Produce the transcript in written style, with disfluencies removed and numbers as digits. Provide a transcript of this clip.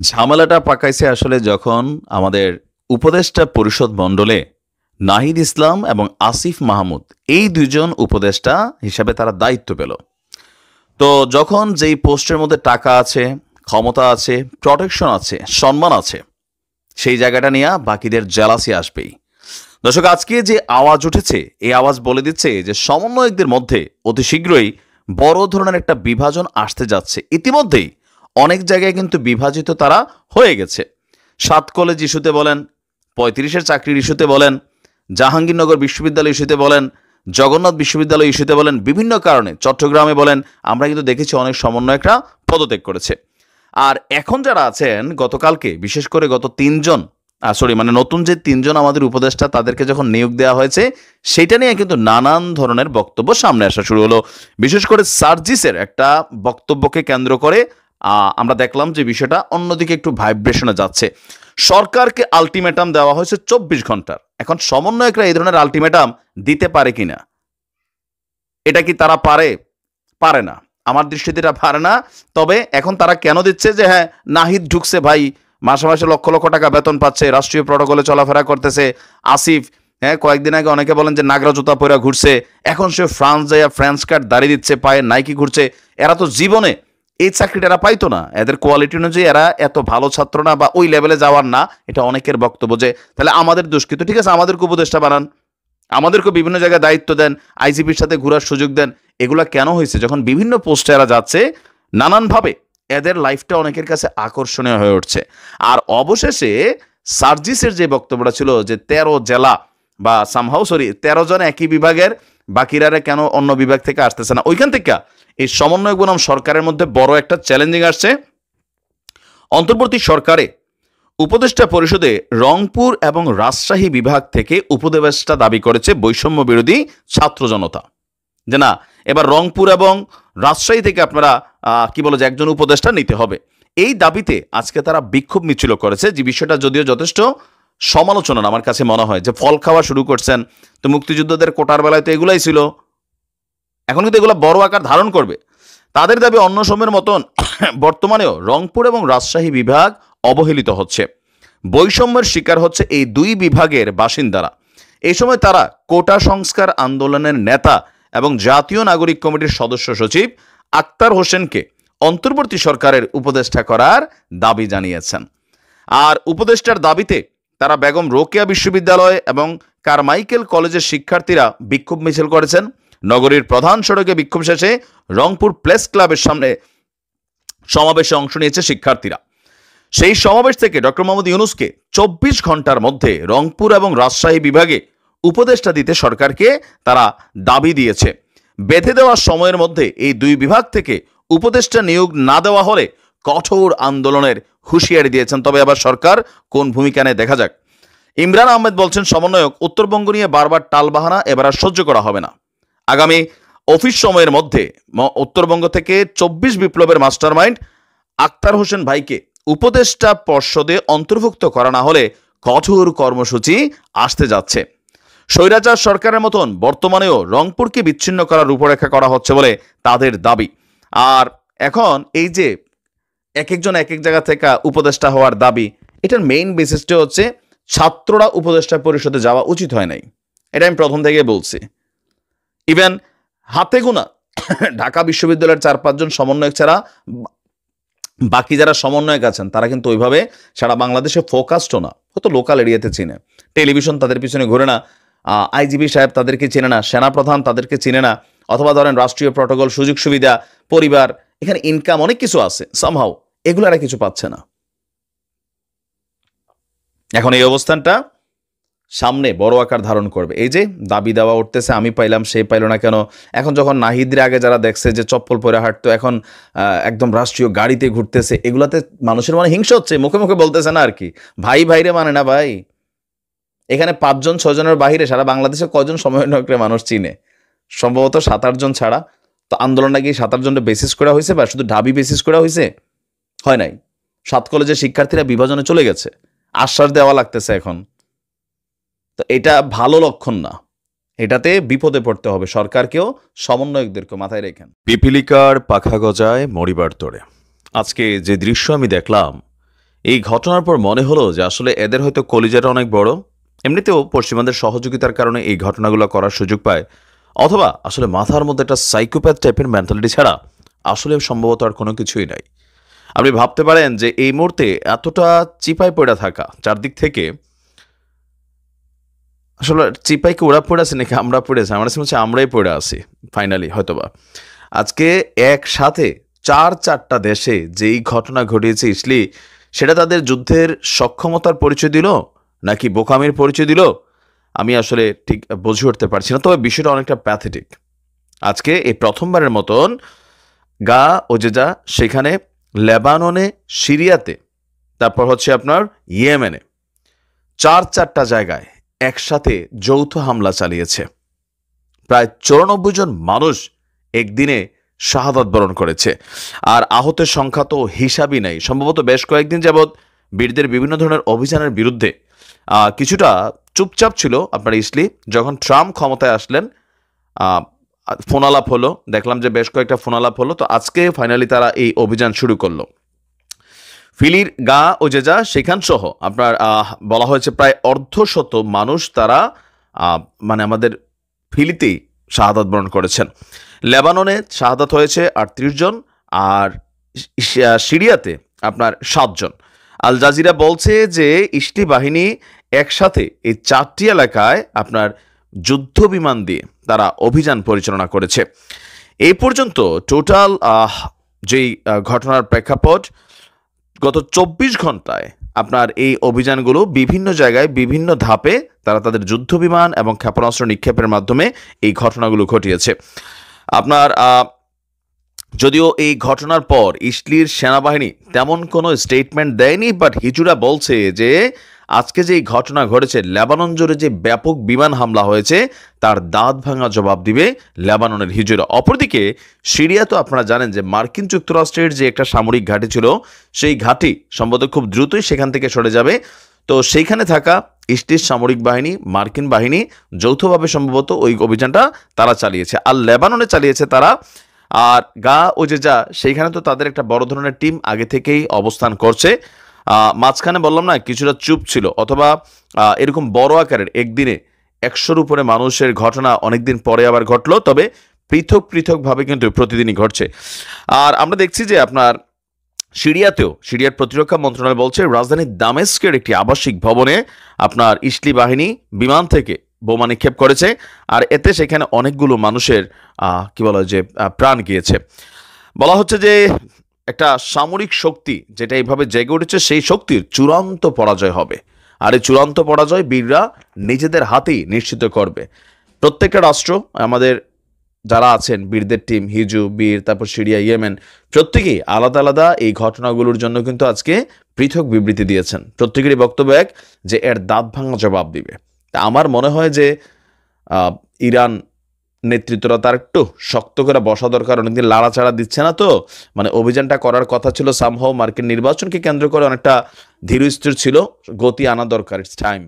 ঝামেলাটা পাকাইছে আসলে যখন আমাদের উপদেষ্টা পরিষদ মণ্ডলে নাহিদ ইসলাম এবং আসিফ মাহমুদ এই দুজন উপদেষ্টা হিসাবে তারা দায়িত্ব পেল। তো যখন যেই পোস্টের মধ্যে টাকা আছে, ক্ষমতা আছে, প্রটেকশন আছে, সম্মান আছে, সেই জায়গাটা নিয়ে বাকিদের জেলাসি আসবেই। দর্শক, আজকে যে আওয়াজ উঠেছে এই আওয়াজ বলে দিচ্ছে যে সমন্বয়কদের মধ্যে অতি শীঘ্রই বড় ধরনের একটা বিভাজন আসতে যাচ্ছে। ইতিমধ্যেই অনেক জায়গায় কিন্তু বিভাজিত তারা হয়ে গেছে। 7 কলেজ ইস্যুতে বলেন, 35-এর চাকরির ইস্যুতে বলেন, জাহাঙ্গীরনগর বিশ্ববিদ্যালয় ইস্যুতে বলেন, জগন্নাথ বিশ্ববিদ্যালয় ইস্যুতে বলেন, বিভিন্ন কারণে চট্টগ্রামে বলেন, আমরা কিন্তু দেখেছি অনেক সমন্বয়করা পদত্যাগ করেছে। আর এখন যারা আছেন, গতকালকে বিশেষ করে গত 3 জন নতুন যে 3 জন আমাদের উপদেষ্টা তাদেরকে যখন নিয়োগ দেওয়া হয়েছে, সেটা নিয়ে কিন্তু নানান ধরনের বক্তব্য সামনে আসা শুরু হলো। বিশেষ করে সার্জিসের একটা বক্তব্যকে কেন্দ্র করে আমরা দেখলাম যে বিষয়টা অন্যদিকে একটু ভাইব্রেশনে যাচ্ছে। সরকারকে আলটিমেটাম দেওয়া হয়েছে 24 ঘন্টার। এখন সমন্বয়করা এই ধরনের আলটিমেটাম দিতে পারে কিনা, এটা কি তারা পারে না, আমার দৃষ্টিতে এটা পারে না। তবে এখন তারা কেন দিচ্ছে যে হ্যাঁ নাহিদ ঢুকছে, ভাই মাসে মাসে লক্ষ লক্ষ টাকা বেতন পাচ্ছে, রাষ্ট্রীয় প্রটোকলে চলাফেরা করতেছে। আসিফ, হ্যাঁ কয়েকদিন আগে অনেকে বলেন যে নাগরা জুতা পরে ঘুরছে, এখন সে ফ্রান্স যাইয়া ফ্রেঞ্চ কার্ড দাঁড়িয়ে দিচ্ছে, পায়ে নাইকি ঘুরছে। এরা তো জীবনে এই চাকরিটা এরা পাইতো না, এদের কোয়ালিটি অনুযায়ী এরা এত ভালো ছাত্র না বা ওই লেভেলে যাওয়ার না। এটা অনেকের বক্তব্য যে তাহলে আমাদের দুষ্কৃত, ঠিক আছে আমাদেরকে উপদেষ্টা বানান, আমাদেরকে বিভিন্ন জায়গায় দায়িত্ব দেন, আইজিপির সাথে ঘোরার সুযোগ দেন। এগুলা কেন হয়েছে? যখন বিভিন্ন পোস্টে এরা যাচ্ছে, নানানভাবে এদের লাইফটা অনেকের কাছে আকর্ষণীয় হয়ে উঠছে। আর অবশেষে সার্জিসের যে বক্তব্যটা ছিল যে 13 জেলা বা 13 জন একই বিভাগের, বাকিরারে কেন অন্য বিভাগ থেকে আসতেছে না, ওইখান থেকে এই সমন্বয়ক বনাম সরকারের মধ্যে বড় একটা চ্যালেঞ্জিং আসছে। অন্তর্বর্তী সরকারে উপদেষ্টা পরিষদে রংপুর এবং রাজশাহী বিভাগ থেকে উপদেষ্টা দাবি করেছে বৈষম্য বিরোধী ছাত্র জনতা, যে না এবার রংপুর এবং রাজশাহী থেকে আপনারা যে একজন উপদেষ্টা নিতে হবে। এই দাবিতে আজকে তারা বিক্ষোভ মিছিল করেছে, যে বিষয়টা যদিও যথেষ্ট সমালোচনা আমার কাছে মনে হয়, যে ফল খাওয়া শুরু করছেন। তো মুক্তিযুদ্ধদের কোটার বেলায় তো এগুলাই ছিল, এখন কিন্তু এগুলো বড় আকার ধারণ করবে। তাদের দাবি অন্য সময়ের মতন বর্তমানেও রংপুর এবং রাজশাহী বিভাগ অবহেলিত হচ্ছে, বৈষম্যের শিকার হচ্ছে এই 2 বিভাগের বাসিন্দারা। এই সময় তারা কোটা সংস্কার আন্দোলনের নেতা এবং জাতীয় নাগরিক কমিটির সদস্য সচিব আক্তার হোসেনকে অন্তর্বর্তী সরকারের উপদেষ্টা করার দাবি জানিয়েছেন। আর উপদেষ্টার দাবিতে তারা বেগম রোকেয়া বিশ্ববিদ্যালয় এবং কারমাইকেল কলেজের শিক্ষার্থীরা বিক্ষোভ মিছিল করেছেন। নগরীর প্রধান সড়কে বিক্ষোভ শেষে রংপুর প্রেস ক্লাবের সামনে সমাবেশে অংশ নিয়েছে শিক্ষার্থীরা। সেই সমাবেশ থেকে ডক্টর মোহাম্মদ ইউনূসকে 24 ঘন্টার মধ্যে রংপুর এবং রাজশাহী বিভাগে উপদেষ্টা দিতে সরকারকে তারা দাবি দিয়েছে। বেঁধে দেওয়ার সময়ের মধ্যে এই 2 বিভাগ থেকে উপদেষ্টা নিয়োগ না দেওয়া হলে কঠোর আন্দোলনের হুঁশিয়ারি দিয়েছেন। তবে আবার সরকার কোন ভূমিকা নেয় দেখা যাক। ইমরান আহমেদ বলছেন, সমন্বয়ক উত্তরবঙ্গ নিয়ে বারবার টালবাহানা এবার আর সহ্য করা হবে না। আগামী অফিস সময়ের মধ্যে উত্তরবঙ্গ থেকে 24 বিপ্লবের মাস্টারমাইন্ড আক্তার হোসেন ভাইকে উপদেষ্টা পর্ষদে অন্তর্ভুক্ত করা না হলে কঠোর কর্মসূচি আসতে যাচ্ছে। স্বৈরাচার সরকারের মতন বর্তমানেও রংপুরকে বিচ্ছিন্ন করার রূপরেখা করা হচ্ছে বলে তাদের দাবি। আর এখন এই যে এক একজন এক এক জায়গা থেকে উপদেষ্টা হওয়ার দাবি, এটার মেইন বেসিসটা হচ্ছে ছাত্ররা উপদেষ্টা পরিষদে যাওয়া উচিত হয় নাই। এটা আমি প্রথম থেকে বলছি। ইভেন হাতে গোনা ঢাকা বিশ্ববিদ্যালয়ের 4-5 জন সমন্বয়ক ছাড়া বাকি যারা সমন্বয়ক আছেন তারা কিন্তু ওইভাবে সারা বাংলাদেশে ফোকাসড না, হয়তো লোকাল এরিয়াতে চিনে, টেলিভিশন তাদের পিছনে ঘুরে না, আইজিপি সাহেব তাদেরকে চেনে না, সেনাপ্রধান তাদেরকে চিনে না, অথবা ধরেন রাষ্ট্রীয় প্রটোকল, সুযোগ সুবিধা, পরিবার, এখানে ইনকাম অনেক কিছু আছে, সামহাও এগুলো আর কিছু পাচ্ছে না। এখন এই অবস্থানটা সামনে বড় আকার ধারণ করবে। এই যে দাবি দেওয়া উঠতেছে, আমি পাইলাম সে পাইল না কেন। এখন যখন নাহিদের আগে যারা দেখছে যে চপ্পল পরে হাঁটতো, এখন একদম রাষ্ট্রীয় গাড়িতে ঘুরতেছে, এগুলাতে মানুষের মনে হিংসা হচ্ছে, মুখে মুখে বলতেছে না আর কি, ভাই ভাইরে মানে না ভাই। এখানে 5 জন 6 জনের বাহিরে সারা বাংলাদেশে কজন সমন্বয়করে মানুষ চিনে? সম্ভবত 7-8 জন ছাড়া। তো আন্দোলনটা কি 7-8 জনের বেসিস করা হয়েছে বা শুধু ঢাবি বেসিস করা হয়েছে? হয় নাই। 7 কলেজের শিক্ষার্থীরা বিভাজনে চলে গেছে, আশ্বাস দেওয়া লাগতেছে এখন। তো এটা ভালো লক্ষণ না, এটাতে বিপদে পড়তে হবে সরকারকেও, সমন্বয়কদেরকে মাথায় রেখেন। পিপিলিকার পাখা গজায় মরিবার তোড়ে। আজকে যে দৃশ্য আমি দেখলাম, এই ঘটনার পর মনে হলো যে আসলে এদের হয়তো কলিজাটা অনেক বড়, এমনিতেও পশ্চিমাদের সহযোগিতার কারণে এই ঘটনাগুলো করার সুযোগ পায়, অথবা আসলে মাথার মধ্যে একটা সাইকোপ্যাথ টাইপের মেন্টালিটি ছাড়া আসলে সম্ভবত আর কোনো কিছুই নাই। আপনি ভাবতে পারেন যে এই মুহূর্তে এতটা চিপায় পড়ে থাকা চারদিক থেকে, আসলে চিপাই কি ওরা পড়ে আছে নাকি আমরা পড়েছি? আমার কাছে মনে হচ্ছে আমরাই পড়ে আছি ফাইনালি হয়তোবা। আজকে একসাথে চারটা দেশে যেই ঘটনা ঘটিয়েছে ইসলি, সেটা তাদের যুদ্ধের সক্ষমতার পরিচয় দিল নাকি বোকামির পরিচয় দিল, আমি আসলে ঠিক বুঝে উঠতে পারছি না। তবে বিষয়টা অনেকটা প্যাথেটিক। আজকে এই প্রথমবারের মতন গা ওজেজা, সেখানে লেবাননে, সিরিয়াতে, তারপর হচ্ছে আপনার ইয়েমেনে চারটা জায়গায় একসাথে যৌথ হামলা চালিয়েছে। প্রায় 94 জন মানুষ একদিনে শাহাদাত বরণ করেছে। আর আহতের সংখ্যা তো হিসাবই নাই। সম্ভবত বেশ কয়েকদিন যাবৎ বীরদের বিভিন্ন ধরনের অভিযানের বিরুদ্ধে কিছুটা চুপচাপ ছিল আপনার ইসলি। যখন ট্রাম্প ক্ষমতায় আসলেন, ফোনালাপ হলো, দেখলাম যে বেশ কয়েকটা ফোনালাপ হলো। তো আজকে ফাইনালি তারা এই অভিযান শুরু করলো। ফিলির গা ও জেজা সেখান সহ আপনার বলা হয়েছে প্রায় অর্ধশত মানুষ তারা মানে আমাদের ফিলিতেই শাহাদাত বরণ করেছেন। লেবাননে শাহাদাত হয়েছে 38 জন, আর সিরিয়াতে আপনার 7 জন। আল জাজিরা বলছে যে ইসলি বাহিনী একসাথে এই 4টি এলাকায় আপনার যুদ্ধ বিমান দিয়ে তারা অভিযান পরিচালনা করেছে। এই পর্যন্ত টোটাল যেই ঘটনার প্রেক্ষাপট, গত 24 ঘন্টায় আপনার এই অভিযানগুলো বিভিন্ন জায়গায় বিভিন্ন ধাপে তারা তাদের যুদ্ধ বিমান এবং ক্ষেপণাস্ত্র নিক্ষেপের মাধ্যমে এই ঘটনাগুলো ঘটিয়েছে। আপনার যদিও এই ঘটনার পর ইসলির সেনাবাহিনী তেমন কোনো স্টেটমেন্ট দেয়নি, বাট হিজুরা বলছে যে আজকে যে ঘটনা ঘটেছে, লেবানন জুড়ে যে ব্যাপক বিমান হামলা হয়েছে তার দাঁত ভাঙা জবাব দিবে লেবাননের হিজুরা। অপরদিকে সিরিয়া তো আপনারা জানেন যে মার্কিন যুক্তরাষ্ট্রের যে একটা সামরিক ঘাঁটি ছিল, সেই ঘাঁটি সম্ভবত খুব দ্রুতই সেখান থেকে সরে যাবে। তো সেইখানে থাকা ইসলির সামরিক বাহিনী, মার্কিন বাহিনী যৌথভাবে সম্ভবত ওই অভিযানটা তারা চালিয়েছে। আর লেবাননে চালিয়েছে তারা। আর গা ও জেজা, সেইখানে তো তাদের একটা বড় ধরনের টিম আগে থেকেই অবস্থান করছে। মাঝখানে বললাম না কিছুটা চুপ ছিল, অথবা এরকম বড় আকারের একদিনে 100-র উপরে মানুষের ঘটনা অনেকদিন পরে আবার ঘটলো, তবে পৃথকভাবে কিন্তু প্রতিদিনই ঘটছে। আর আমরা দেখছি যে আপনার সিরিয়ার প্রতিরক্ষা মন্ত্রণালয় বলছে রাজধানী দামেস্কের একটি আবাসিক ভবনে আপনার ইসলি বাহিনী বিমান থেকে বোমা নিক্ষেপ করেছে। আর এতে সেখানে অনেকগুলো মানুষের কি বলা যে প্রাণ গিয়েছে। বলা হচ্ছে যে একটা সামরিক শক্তি যেটা এইভাবে জেগে উঠেছে, সেই শক্তির চূড়ান্ত পরাজয় হবে। আর এই চূড়ান্ত পরাজয় বীররা নিজেদের হাতেই নিশ্চিত করবে। প্রত্যেকটা রাষ্ট্র, আমাদের যারা আছেন বীরদের টিম, হিজু, বীর, তারপর সিরিয়া, ইয়েমেন, প্রত্যেকেই আলাদা আলাদা এই ঘটনাগুলোর জন্য কিন্তু আজকে পৃথক বিবৃতি দিয়েছেন। প্রত্যেকেরই বক্তব্য এক, যে এর দাঁত ভাঙা জবাব দিবে। তা আমার মনে হয় যে ইরান নেতৃত্বরা তার একটু শক্ত করে বসা দরকার। অনেকদিন লাড়াচাড়া দিচ্ছে না তো, মানে অভিযানটা করার কথা ছিল সামহাও মার্কিন নির্বাচনকে কেন্দ্র করে অনেকটা ধীরস্থির ছিল, গতি আনা দরকার। It's time.